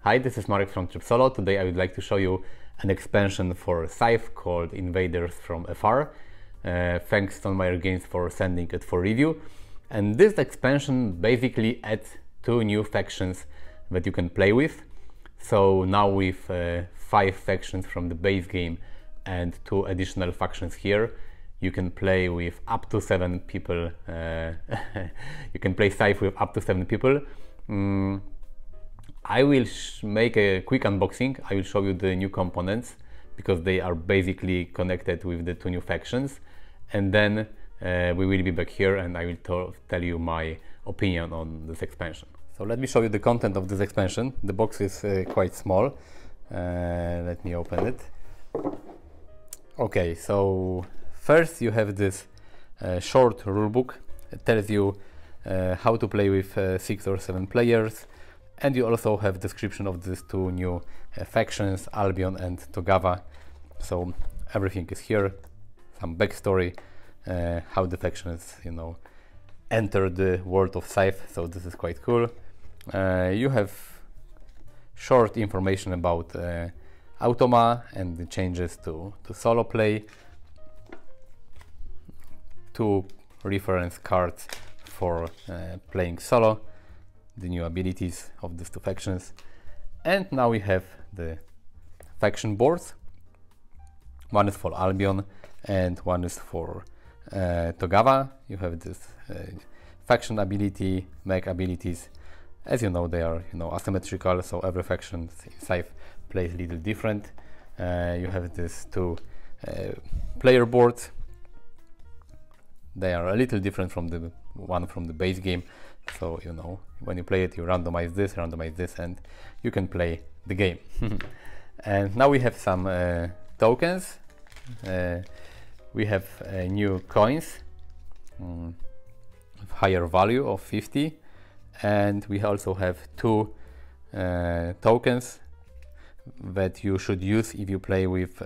Hi, this is Marek from Tryb Solo. Today I would like to show you an expansion for Scythe called Invaders from Afar. Thanks Stonemaier Games for sending it for review. And this expansion basically adds 2 new factions that you can play with. So now with 5 factions from the base game and 2 additional factions here, you can play with up to 7 people. You can play Scythe with up to 7 people. I will make a quick unboxing. I will show you the new components because they are basically connected with the 2 new factions, and then we will be back here and I will tell you my opinion on this expansion. So let me show you the content of this expansion. The box is quite small. Let me open it. Okay, so first you have this short rulebook. It tells you how to play with 6 or 7 players. And you also have description of these 2 new factions, Albion and Togawa. So everything is here, some backstory, how the factions, enter the world of Scythe. So this is quite cool. You have short information about Automa and the changes to solo play. 2 reference cards for playing solo, the new abilities of these 2 factions. And now we have the faction boards. One is for Albion and one is for Togawa. You have this faction ability, mech abilities. As you know, they are asymmetrical, so every faction in Scythe plays a little different. You have these 2 player boards. They are a little different from the one from the base game. So, when you play it, you randomize this, and you can play the game. And now we have some tokens. We have new coins of higher value of 50. And we also have 2 tokens that you should use if you play with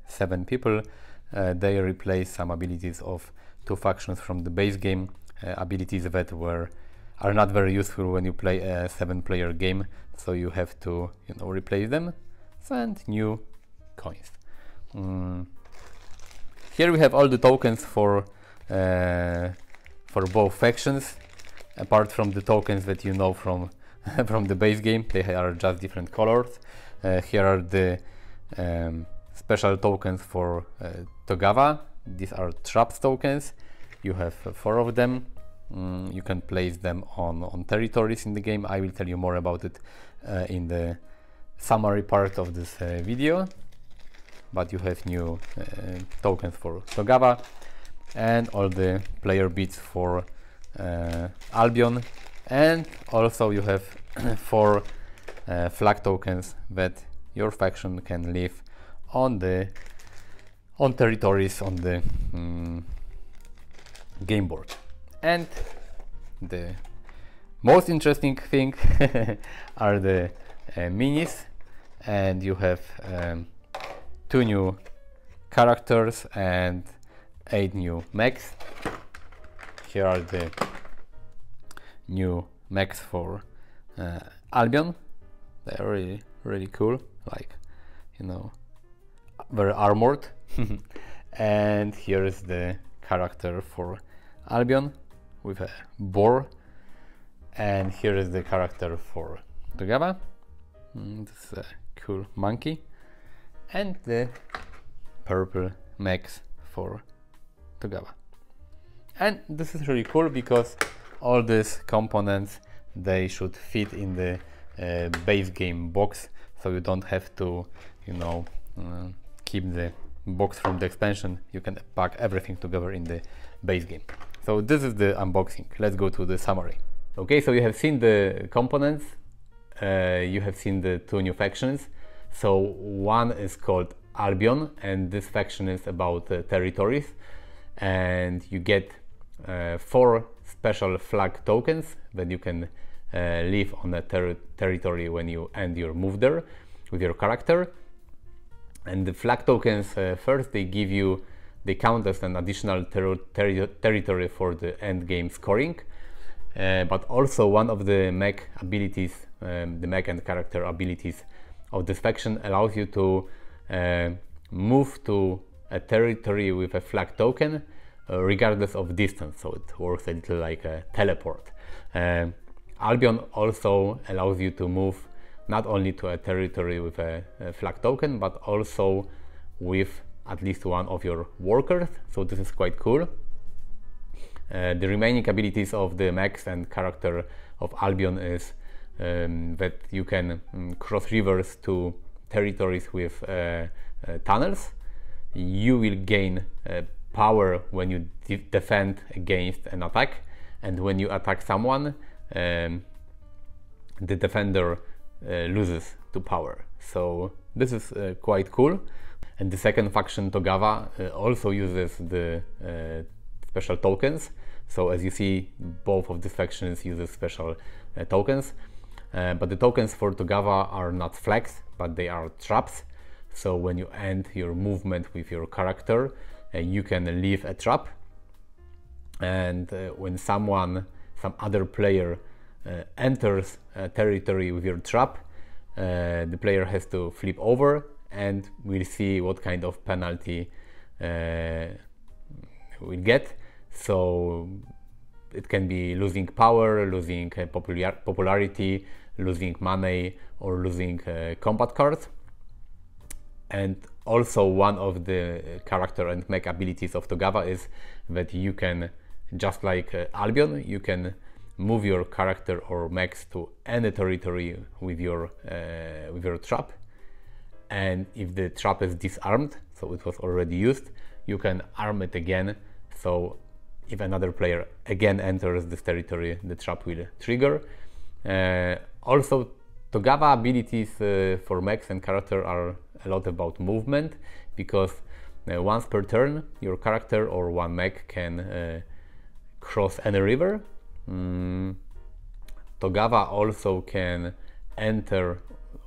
7 people. They replace some abilities of 2 factions from the base game, abilities that are not very useful when you play a 7-player game, so you have to replace them. And new coins. Here we have all the tokens for both factions, apart from the tokens that you know from from the base game. They are just different colors. Here are the special tokens for Togawa. These are traps tokens. You have 4 of them. You can place them on territories in the game. I will tell you more about it in the summary part of this video. But you have new tokens for Togawa and all the player bits for Albion, and also you have 4 flag tokens that your faction can leave on territories on the game board. And the most interesting thing are the minis, and you have 2 new characters and 8 new mechs. Here are the new mechs for Albion. They are really cool, very armored. And here is the character for Albion with a boar, and here is the character for Togawa. This is a cool monkey, and the purple mechs for Togawa. And this is really cool because all these components, they should fit in the base game box, so you don't have to keep the box from the expansion. You can pack everything together in the base game. So this is the unboxing. Let's go to the summary. Okay, so you have seen the components. You have seen the 2 new factions. So one is called Albion, and this faction is about territories, and you get 4 special flag tokens that you can leave on a territory when you end your move there with your character. And the flag tokens, first they count as an additional territory for the end game scoring. but also one of the mech abilities, the mech and character abilities of this faction allows you to move to a territory with a flag token regardless of distance, so it works a little like a teleport. Albion also allows you to move not only to a territory with a flag token, but also with at least one of your workers, so this is quite cool. The remaining abilities of the mechs and character of Albion is that you can cross rivers to territories with tunnels. You will gain power when you defend against an attack, and when you attack someone, the defender loses to power. So this is quite cool. And the second faction, Togawa, also uses the special tokens. So as you see, both of these factions use special tokens. But the tokens for Togawa are not flags, but they are traps. So when you end your movement with your character, you can leave a trap. And when some other player enters a territory with your trap, the player has to flip over, and we'll see what kind of penalty we'll get. So it can be losing power, losing popularity, losing money, or losing combat cards. And also one of the character and mech abilities of Togawa is that you can, just like Albion, you can move your character or mechs to any territory with your trap. And if the trap is disarmed, so it was already used, you can arm it again. So if another player again enters this territory, the trap will trigger. Also, Togawa abilities for mechs and character are a lot about movement, because once per turn your character or one mech can cross any river. Togawa also can enter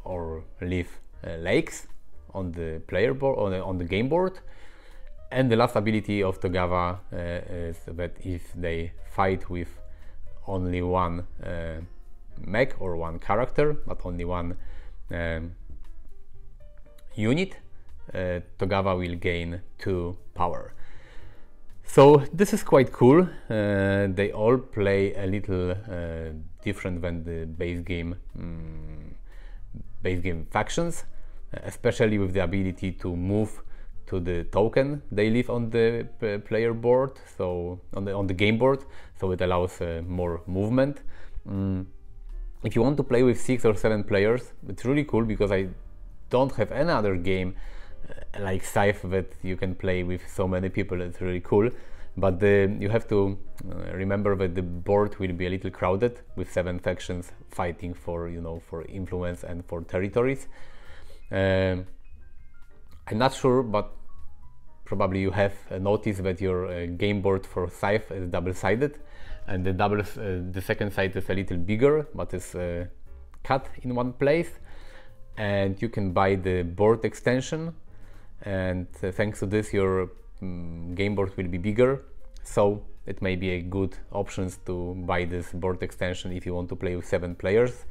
or leave lakes on the player board, on the game board. And the last ability of Togawa is that if they fight with only one mech or one character, but only one unit, Togawa will gain 2 power. So this is quite cool. They all play a little different than the base game factions, especially with the ability to move to the token they leave on the player board, so on the game board, so it allows more movement. If you want to play with 6 or 7 players, it's really cool, because I don't have any other game like Scythe that you can play with so many people. It's really cool, but you have to remember that the board will be a little crowded with 7 factions fighting for for influence and for territories. I'm not sure, but probably you have noticed that your game board for Scythe is double-sided, and the second side is a little bigger, but is cut in one place. And you can buy the board extension, and thanks to this your game board will be bigger. So it may be a good option to buy this board extension if you want to play with 7 players.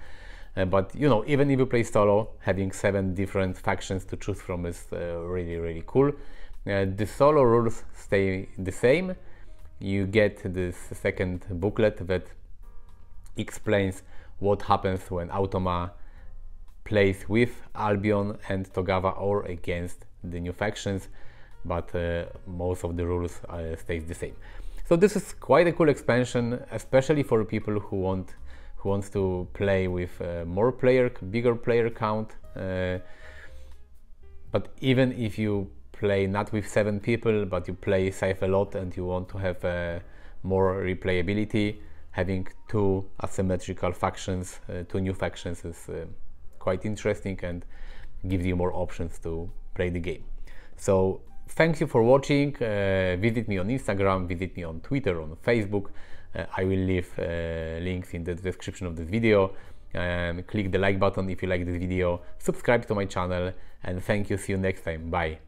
But even if you play solo, having 7 different factions to choose from is really cool. The solo rules stay the same. You get this second booklet that explains what happens when Automa plays with Albion and Togawa or against the new factions, but most of the rules stays the same. So this is quite a cool expansion, especially for people who wants to play with bigger player count. But even if you play not with 7 people, but you play Scythe a lot and you want to have more replayability, having 2 asymmetrical factions, 2 new factions is quite interesting and gives you more options to play the game. So thank you for watching. Visit me on Instagram, visit me on Twitter, on Facebook. I will leave links in the description of this video. Click the like button if you like this video, subscribe to my channel, and thank you. See you next time. Bye.